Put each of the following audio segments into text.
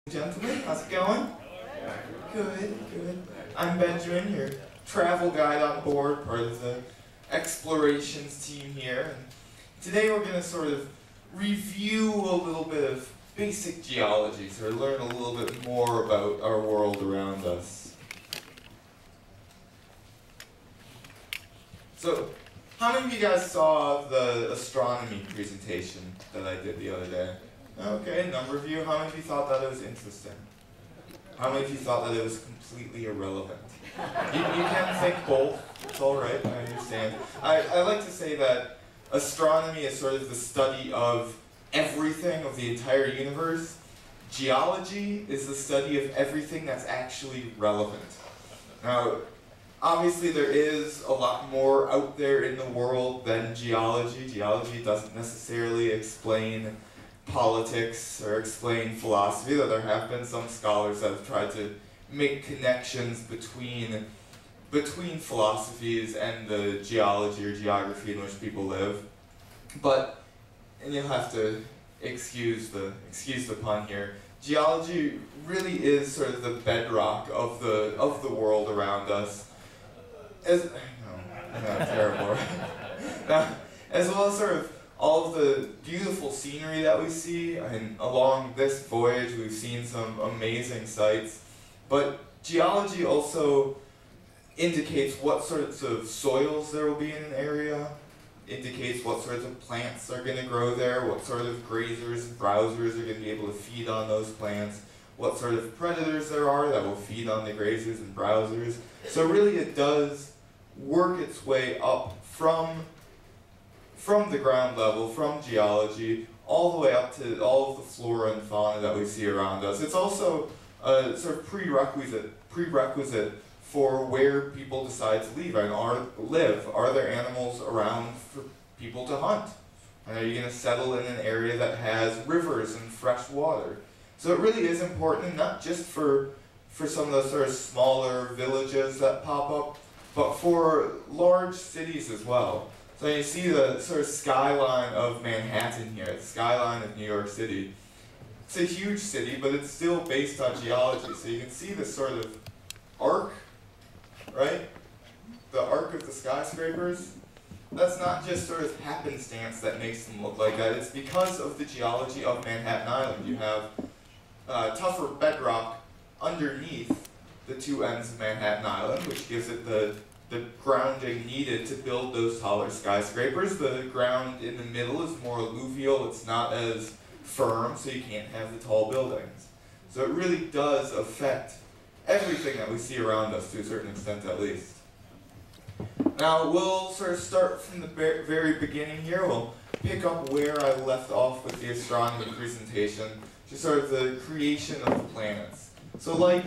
Gentlemen, how's it going? Good, good. I'm Benjamin, your travel guide on board, part of the explorations team here. And today we're going to sort of review a little bit of basic geology, so learn a little bit more about our world around us. So, how many of you guys saw the astronomy presentation that I did the other day? Okay, a number of you. How many of you thought that it was interesting? How many of you thought that it was completely irrelevant? You can think both. It's all right, I understand. I like to say that astronomy is sort of the study of everything, of the entire universe. Geology is the study of everything that's actually relevant. Now, obviously there is a lot more out there in the world than geology. Geology doesn't necessarily explain politics or explain philosophy, though there have been some scholars that have tried to make connections between philosophies and the geology or geography in which people live. But, and you'll have to excuse the pun here, geology really is sort of the bedrock of the world around us. Terrible. Now, as well as sort of all of the beautiful scenery that we see. I mean, along this voyage we've seen some amazing sights, but geology also indicates what sorts of soils there will be in an area, indicates what sorts of plants are going to grow there, what sort of grazers and browsers are going to be able to feed on those plants, what sort of predators there are that will feed on the grazers and browsers. So really it does work its way up from the ground level, from geology, all the way up to all of the flora and fauna that we see around us. It's also a sort of prerequisite for where people decide to live. Are there animals around for people to hunt? And are you going to settle in an area that has rivers and fresh water? So it really is important, not just for some of those sort of smaller villages that pop up, but for large cities as well. So you see the sort of skyline of Manhattan here, the skyline of New York City. It's a huge city, but it's still based on geology. So you can see this sort of arc, right? The arc of the skyscrapers. That's not just sort of happenstance that makes them look like that. It's because of the geology of Manhattan Island. You have tougher bedrock underneath the two ends of Manhattan Island, which gives it the grounding needed to build those taller skyscrapers. The ground in the middle is more alluvial, it's not as firm, so you can't have the tall buildings. So it really does affect everything that we see around us, to a certain extent at least. Now we'll sort of start from the very beginning here. We'll pick up where I left off with the astronomy presentation, just sort of the creation of the planets. So like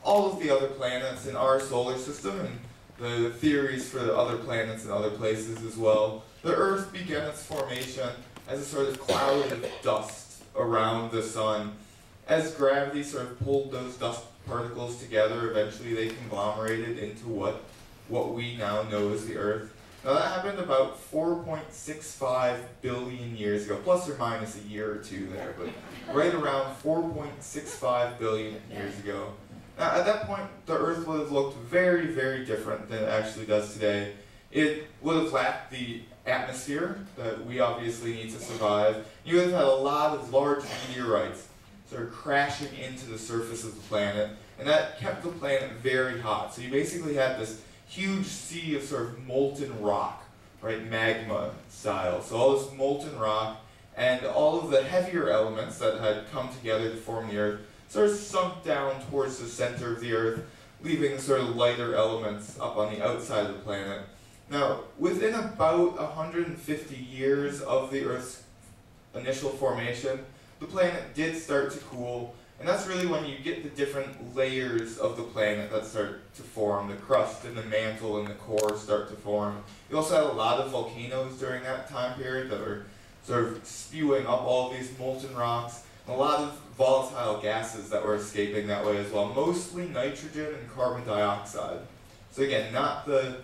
all of the other planets in our solar system, and the theories for the other planets and other places as well, the Earth began its formation as a sort of cloud of dust around the sun. As gravity sort of pulled those dust particles together, eventually they conglomerated into what we now know as the Earth. Now that happened about 4.65 billion years ago, plus or minus a year or two there, but right around 4.65 billion years ago. Now, at that point, the Earth would have looked very, very different than it actually does today. It would have lacked the atmosphere that we obviously need to survive. You would have had a lot of large meteorites sort of crashing into the surface of the planet, and that kept the planet very hot. So you basically had this huge sea of sort of molten rock, right, magma style. So all this molten rock and all of the heavier elements that had come together to form the Earth sort of sunk down towards the center of the Earth, leaving the sort of lighter elements up on the outside of the planet. Now, within about 150 years of the Earth's initial formation, the planet did start to cool, and that's really when you get the different layers of the planet that start to form. The crust and the mantle and the core start to form. You also had a lot of volcanoes during that time period that were sort of spewing up all of these molten rocks. A lot of volatile gases that were escaping that way as well, mostly nitrogen and carbon dioxide. So again, not the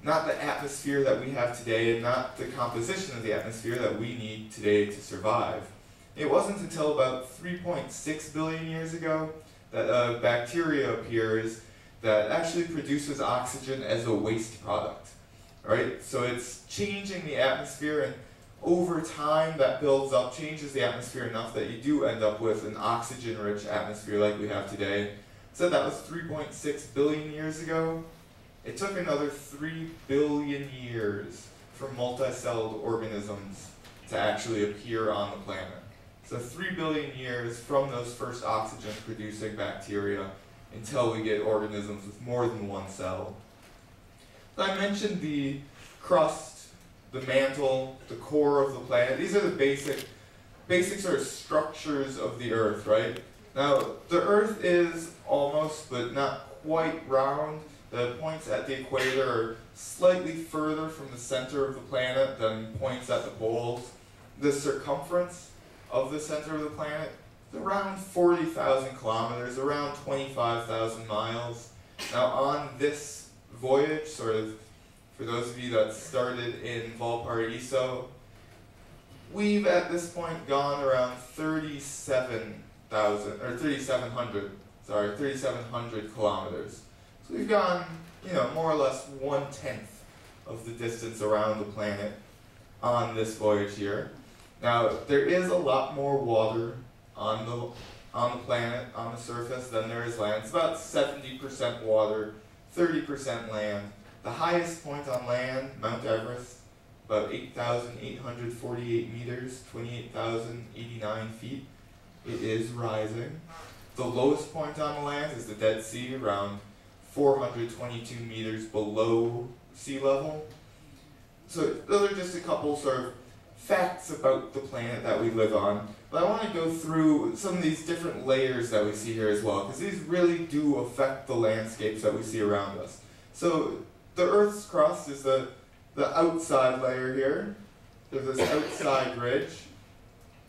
atmosphere that we have today, and not the composition of the atmosphere that we need today to survive. It wasn't until about 3.6 billion years ago that a bacteria appears that actually produces oxygen as a waste product. Right? So it's changing the atmosphere, and over time that builds up, changes the atmosphere enough that you do end up with an oxygen-rich atmosphere like we have today. So that was 3.6 billion years ago. It took another 3 billion years for multicelled organisms to actually appear on the planet. So 3 billion years from those first oxygen-producing bacteria until we get organisms with more than one cell. So I mentioned the crust, the mantle, the core of the planet. These are the basic sort of structures of the Earth, right? Now, the Earth is almost, but not quite round. The points at the equator are slightly further from the center of the planet than points at the poles. The circumference of the center of the planet is around 40,000 kilometers, around 25,000 miles. Now, on this voyage, sort of, for those of you that started in Valparaiso, we've at this point gone around 3,700 kilometers. So we've gone, more or less 1/10 of the distance around the planet on this voyage here. Now, there is a lot more water on the planet, on the surface, than there is land. It's about 70% water, 30% land. The highest point on land, Mount Everest, about 8,848 meters, 28,089 feet. It is rising. The lowest point on the land is the Dead Sea, around 422 meters below sea level. So those are just a couple sort of facts about the planet that we live on. But I want to go through some of these different layers that we see here as well, because these really do affect the landscapes that we see around us. So the Earth's crust is the outside layer here. There's this outside ridge.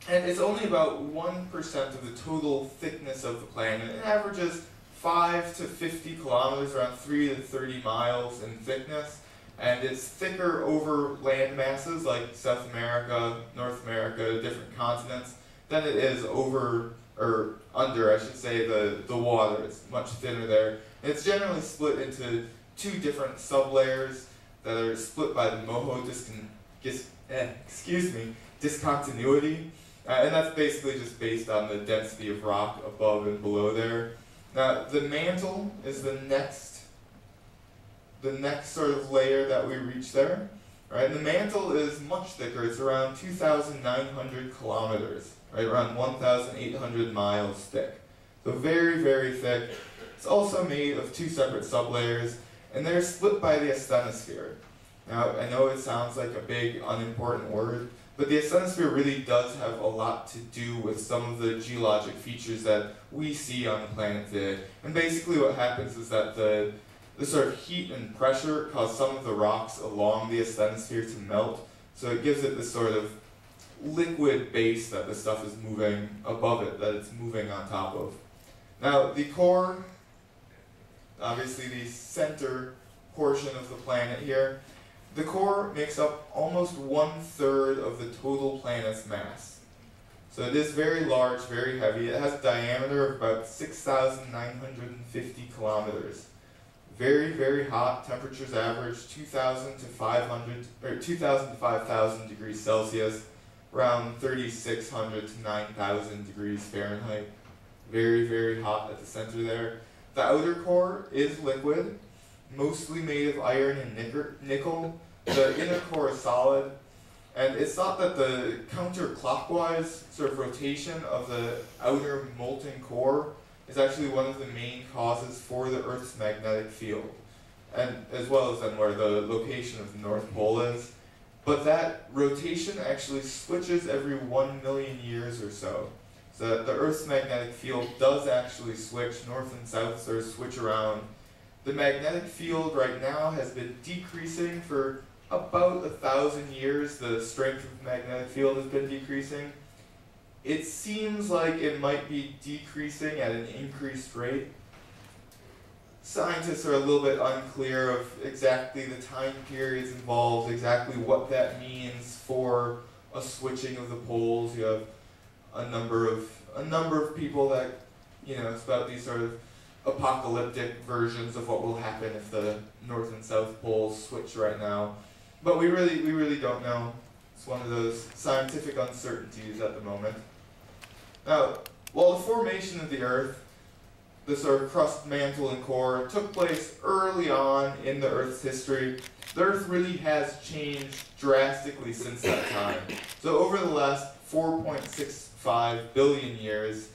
And it's only about 1% of the total thickness of the planet. It averages 5 to 50 kilometers, around 3 to 30 miles in thickness. And it's thicker over land masses like South America, North America, different continents, than it is over, or under, I should say, the water. It's much thinner there. And it's generally split into 2 different sublayers that are split by the Moho discontinuity. And that's basically just based on the density of rock above and below there. Now, the mantle is the next sort of layer that we reach there. Right? And the mantle is much thicker. It's around 2,900 kilometers, right? Around 1,800 miles thick. So very, very thick. It's also made of 2 separate sublayers, and they're split by the asthenosphere. Now, I know it sounds like a big, unimportant word, but the asthenosphere really does have a lot to do with some of the geologic features that we see on the planet today. And basically what happens is that the sort of heat and pressure cause some of the rocks along the asthenosphere to melt, so it gives it this sort of liquid base that the stuff is moving above it, that it's moving on top of. Now, the core, obviously the center portion of the planet here, the core makes up almost 1/3 of the total planet's mass. So it is very large, very heavy. It has a diameter of about 6,950 kilometers. Very, very hot. Temperatures average 2,000 to 5,000 degrees Celsius, around 3,600 to 9,000 degrees Fahrenheit. Very, very hot at the center there. The outer core is liquid, mostly made of iron and nickel. The inner core is solid, and it's thought that the counterclockwise sort of rotation of the outer molten core is actually one of the main causes for the Earth's magnetic field, and as well as then where the location of the North Pole is. But that rotation actually switches every 1 million years or so. So the Earth's magnetic field does actually switch north and south, sort of switch around. The magnetic field right now has been decreasing for about 1,000 years. The strength of the magnetic field has been decreasing. It seems like it might be decreasing at an increased rate. Scientists are a little bit unclear of exactly the time periods involved, exactly what that means for a switching of the poles. You have a number of people that, it's about these sort of apocalyptic versions of what will happen if the North and South poles switch right now. But we really don't know. It's one of those scientific uncertainties at the moment. Now, while the formation of the Earth, the sort of crust, mantle, and core, took place early on in the Earth's history, the Earth really has changed drastically since that time. So over the last 4.65 billion years,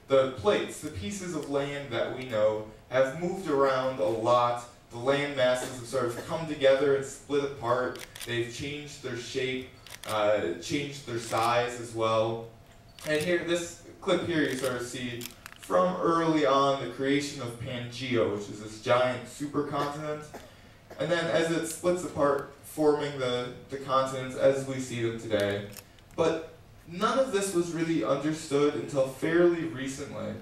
the plates, the pieces of land that we know, have moved around a lot. The land masses have sort of come together and split apart. They've changed their shape, changed their size as well. And here, this clip here, you sort of see from early on the creation of Pangaea, which is this giant supercontinent. And then as it splits apart, forming the continents as we see them today. But none of this was really understood until fairly recently.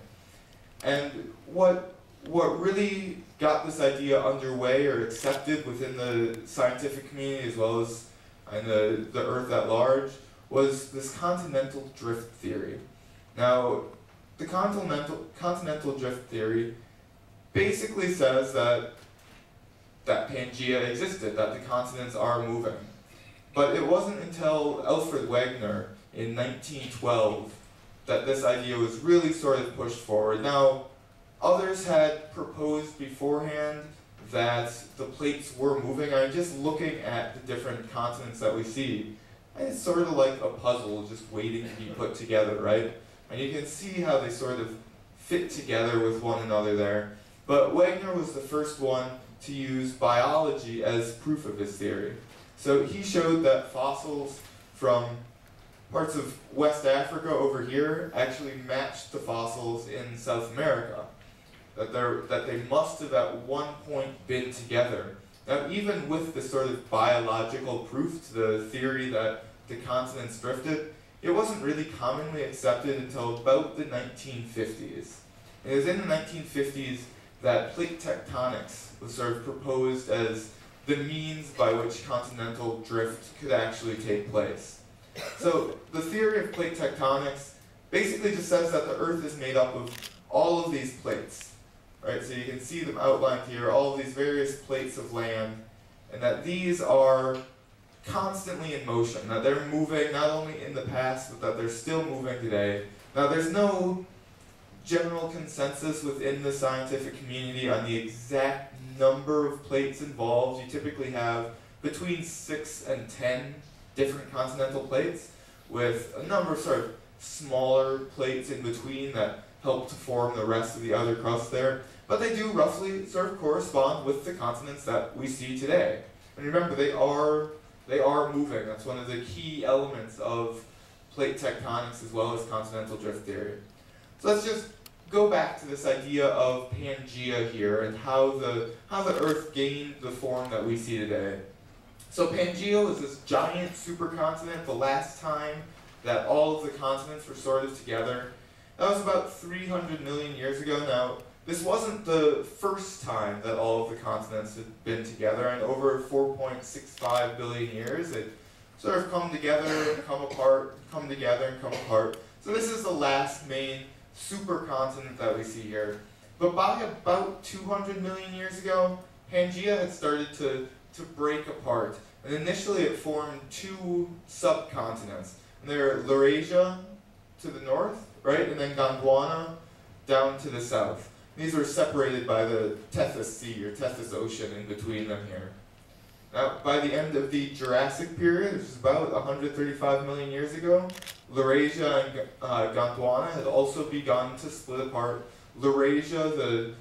And what really got this idea underway or accepted within the scientific community as well as in the Earth at large was this continental drift theory. Now, the continental drift theory basically says that Pangaea existed, that the continents are moving. But it wasn't until Alfred Wegener in 1912 that this idea was really sort of pushed forward. Now, others had proposed beforehand that the plates were moving. I mean, just looking at the different continents that we see, it's sort of like a puzzle just waiting to be put together, right? And you can see how they sort of fit together with one another there. But Wegener was the first one to use biology as proof of his theory. So he showed that fossils from parts of West Africa over here actually matched the fossils in South America. That they must have at one point been together. Now, even with this sort of biological proof to the theory that the continents drifted, it wasn't really commonly accepted until about the 1950s. It was in the 1950s that plate tectonics was sort of proposed as the means by which continental drift could actually take place. So the theory of plate tectonics basically just says that the Earth is made up of all of these plates. Right, so you can see them outlined here, all of these various plates of land, and that these are constantly in motion, that they're moving not only in the past, but that they're still moving today. Now, there's no general consensus within the scientific community on the exact number of plates involved. You typically have between 6 and 10 different continental plates, with a number of sort of smaller plates in between that help to form the rest of the other crust there. But they do roughly sort of correspond with the continents that we see today. And remember, they are moving. That's one of the key elements of plate tectonics as well as continental drift theory. So let's just go back to this idea of Pangaea here and how the Earth gained the form that we see today. So Pangaea was this giant supercontinent. The last time that all of the continents were sort of together, that was about 300 million years ago. Now, this wasn't the first time that all of the continents had been together, and over 4.65 billion years, they'd sort of come together and come apart, come together and come apart. So this is the last main supercontinent that we see here. But by about 200 million years ago, Pangaea had started to break apart. And initially it formed two subcontinents. And they're Laurasia to the north, right, and then Gondwana down to the south. These were separated by the Tethys Sea, or Tethys Ocean, in between them here. Now, by the end of the Jurassic period, which is about 135 million years ago, Laurasia and Gondwana had also begun to split apart. Laurasia,